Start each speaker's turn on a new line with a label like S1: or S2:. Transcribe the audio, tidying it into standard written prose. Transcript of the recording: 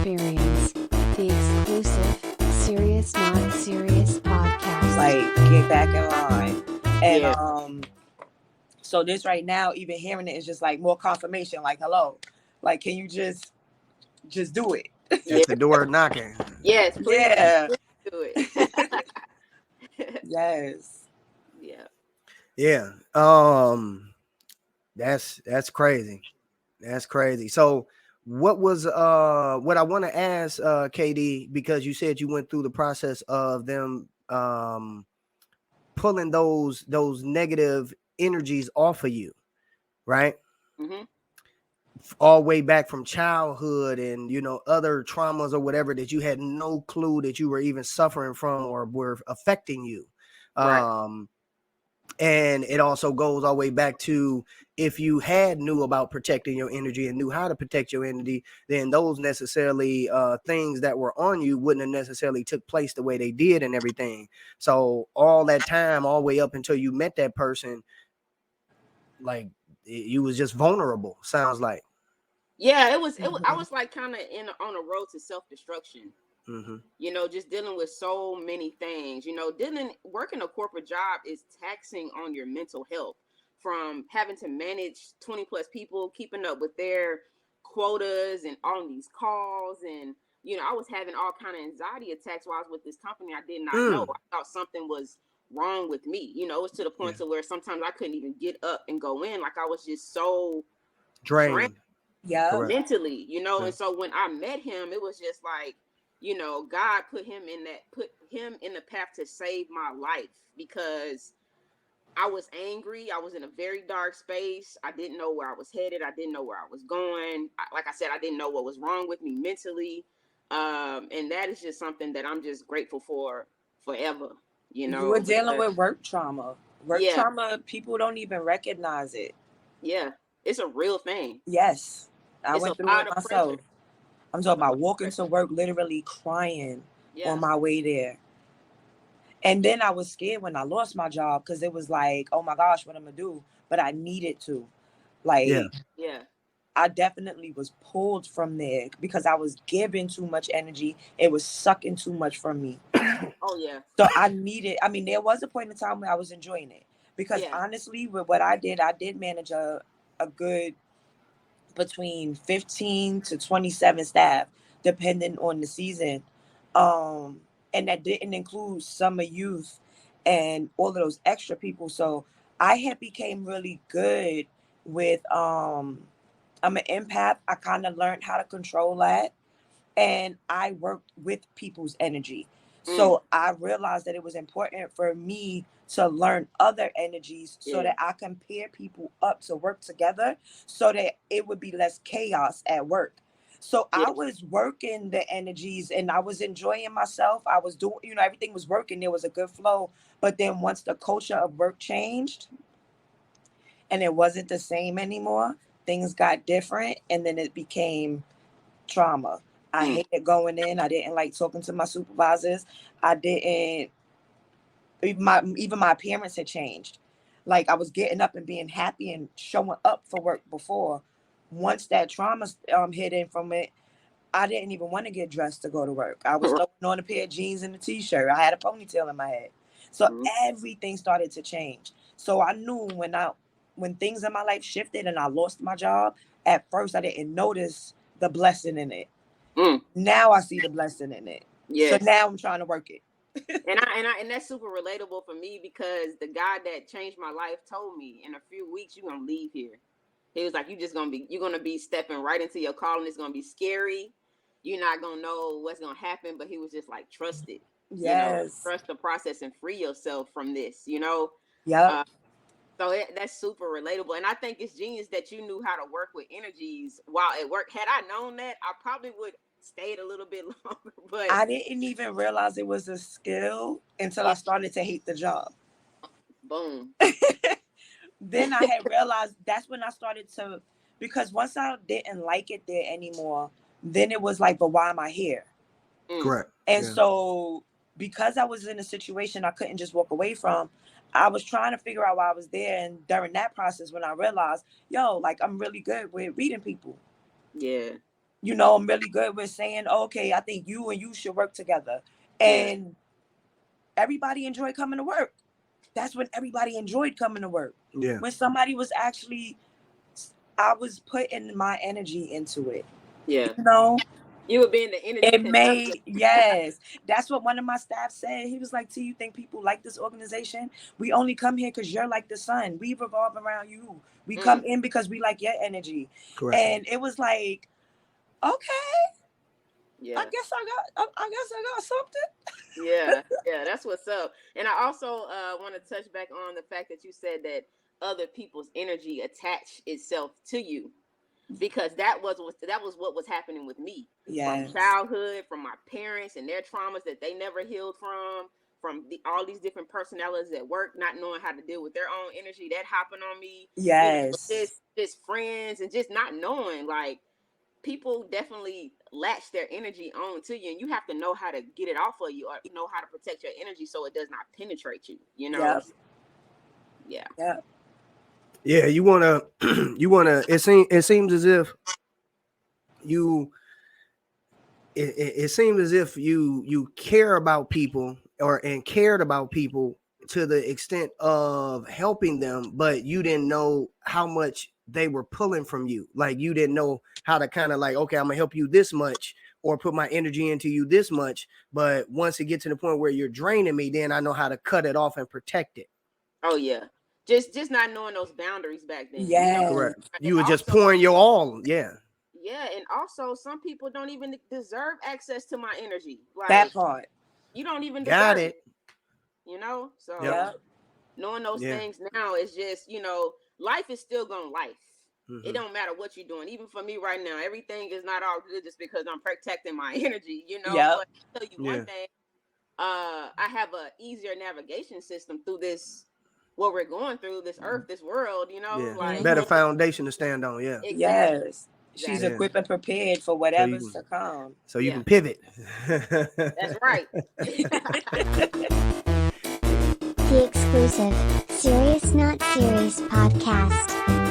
S1: experience the exclusive Serious Not Serious podcast.
S2: Like, get back in line. And
S3: Yeah.
S2: so this right now, even hearing it is just like more confirmation. Like, hello, like, can you just do it?
S3: Yeah.
S4: At the door knocking.
S3: Yes, please,
S2: Yeah.
S3: please do it.
S2: Yes.
S3: Yeah.
S4: Yeah. That's crazy. That's crazy. So what I want to ask KD, because you said you went through the process of them pulling those negative energies off of you, right?
S3: Mm-hmm.
S4: All way back from childhood and other traumas or whatever that you had no clue that you were even suffering from or were affecting you.
S3: Right.
S4: And it also goes all the way back to, if you had knew about protecting your energy and knew how to protect your energy, then those necessarily things that were on you wouldn't have necessarily took place the way they did and everything. So all that time, all the way up until you met that person, like, you was just vulnerable, sounds like.
S3: Yeah, it was. I was like kind of on a road to self-destruction.
S4: Mm-hmm.
S3: Just dealing with so many things. Working a corporate job is taxing on your mental health, from having to manage 20 plus people, keeping up with their quotas and all these calls. And, I was having all kind of anxiety attacks while I was with this company. I did not know. I thought something was wrong with me. It was to the point to where sometimes I couldn't even get up and go in. Like, I was just so
S4: Drained.
S2: Yeah.
S3: mentally, And so when I met him, it was just like, God put him in the path to save my life, because I was angry. I was in a very dark space. I didn't know where I was headed. I didn't know where I was going. Like I said, I didn't know what was wrong with me mentally. And that is just something that I'm just grateful for forever.
S2: You were dealing with work trauma. Trauma, people don't even recognize it.
S3: Yeah, it's a real thing.
S2: Yes. I
S3: It's
S2: went
S3: a
S2: through
S3: lot
S2: it
S3: of
S2: myself.
S3: pressure.
S2: I'm talking about walking to work, literally crying on my way there. And then I was scared when I lost my job, because it was like, oh my gosh, what I'm going to do? But I needed to. Like,
S3: yeah.
S2: I definitely was pulled from there because I was giving too much energy. It was sucking too much from me.
S3: Oh, yeah.
S2: So there was a point in time where I was enjoying it. Because honestly, with what I did manage a good between 15 to 27 staff, depending on the season. And that didn't include summer youth and all of those extra people. So I had became really good with, I'm an empath. I kind of learned how to control that. And I worked with people's energy. So I realized that it was important for me to learn other energies so that I can pair people up to work together, so that it would be less chaos at work. So I was working the energies and I was enjoying myself. I was doing, everything was working. There was a good flow. But then once the culture of work changed and it wasn't the same anymore, things got different. And then it became trauma. I hated going in. I didn't like talking to my supervisors. I didn't. Even my appearance had changed. Like, I was getting up and being happy and showing up for work before. Once that trauma hit in from it, I didn't even want to get dressed to go to work. I was throwing on a pair of jeans and a t-shirt. I had a ponytail in my head. So everything started to change. So I knew when things in my life shifted and I lost my job, at first I didn't notice the blessing in it. Now I see the blessing in it. Yes. So now I'm trying to work it.
S3: and that's super relatable for me, because the guy that changed my life told me, in a few weeks you're gonna leave here. He was like, you're gonna be stepping right into your calling. It's gonna be scary. You're not gonna know what's gonna happen, but he was just like, trust it.
S2: Yes.
S3: Trust the process and free yourself from this.
S2: Yep.
S3: So that's super relatable. And I think it's genius that you knew how to work with energies while at work. Had I known that, I probably would stayed a little bit longer. But
S2: I didn't even realize it was a skill until I started to hate the job.
S3: Boom.
S2: Then I had realized, that's when I started to, because once I didn't like it there anymore, then it was like, but why am I here?
S4: Correct.
S2: And so because I was in a situation I couldn't just walk away from, I was trying to figure out why I was there. And during that process, when I realized, like, I'm really good with reading people.
S3: Yeah.
S2: you know, I'm really good with saying, okay, I think you and you should work together. And everybody enjoyed coming to work. That's when everybody enjoyed coming to work.
S4: Yeah.
S2: When somebody was actually, I was putting my energy into it.
S3: Yeah.
S2: You know?
S3: You were being the energy.
S2: It made, yes. That's what one of my staff said. He was like, T, you think people like this organization? We only come here because you're like the sun. We revolve around you. We come in because we like your energy.
S4: Correct.
S2: And it was like, okay.
S3: Yeah.
S2: I guess I got something.
S3: Yeah, that's what's up. And I also want to touch back on the fact that you said that other people's energy attached itself to you, because that was what was happening with me. From childhood, from my parents and their traumas that they never healed from all these different personalities at work, not knowing how to deal with their own energy, that hopping on me.
S2: Yes.
S3: You know, just friends and just not knowing, like, people definitely latch their energy on to you, and you have to know how to get it off of you, or know how to protect your energy so it does not penetrate you, you know?
S4: Yeah, you wanna it seems as if it seems as if you care about people and cared about people to the extent of helping them, but you didn't know how much they were pulling from you. Like, you didn't know how to kind of like, okay, I'm gonna help you this much or put my energy into you this much. But once it gets to the point where you're draining me, then I know how to cut it off and protect it.
S3: Oh yeah. Just not knowing those boundaries back then.
S2: Yeah.
S4: Correct. You were just pouring your all. Yeah.
S3: Yeah. And also some people don't even deserve access to my energy. Like,
S2: that part.
S3: You don't even
S4: got
S3: deserve
S4: it.
S3: You know? So knowing those things now is just, you know, life is still gonna life. Mm-hmm. It don't matter what you're doing. Even for me right now, everything is not all good just because I'm protecting my energy, you know. But I'll tell you one thing, I have a easier navigation system through this, what we're going through, this earth, this world, you know. Like,
S4: better foundation to stand on. Yeah.
S3: Exactly.
S2: Yes. She's equipped and prepared for whatever's to come.
S4: So you can pivot.
S3: That's right.
S1: The exclusive Serious Not Serious podcast.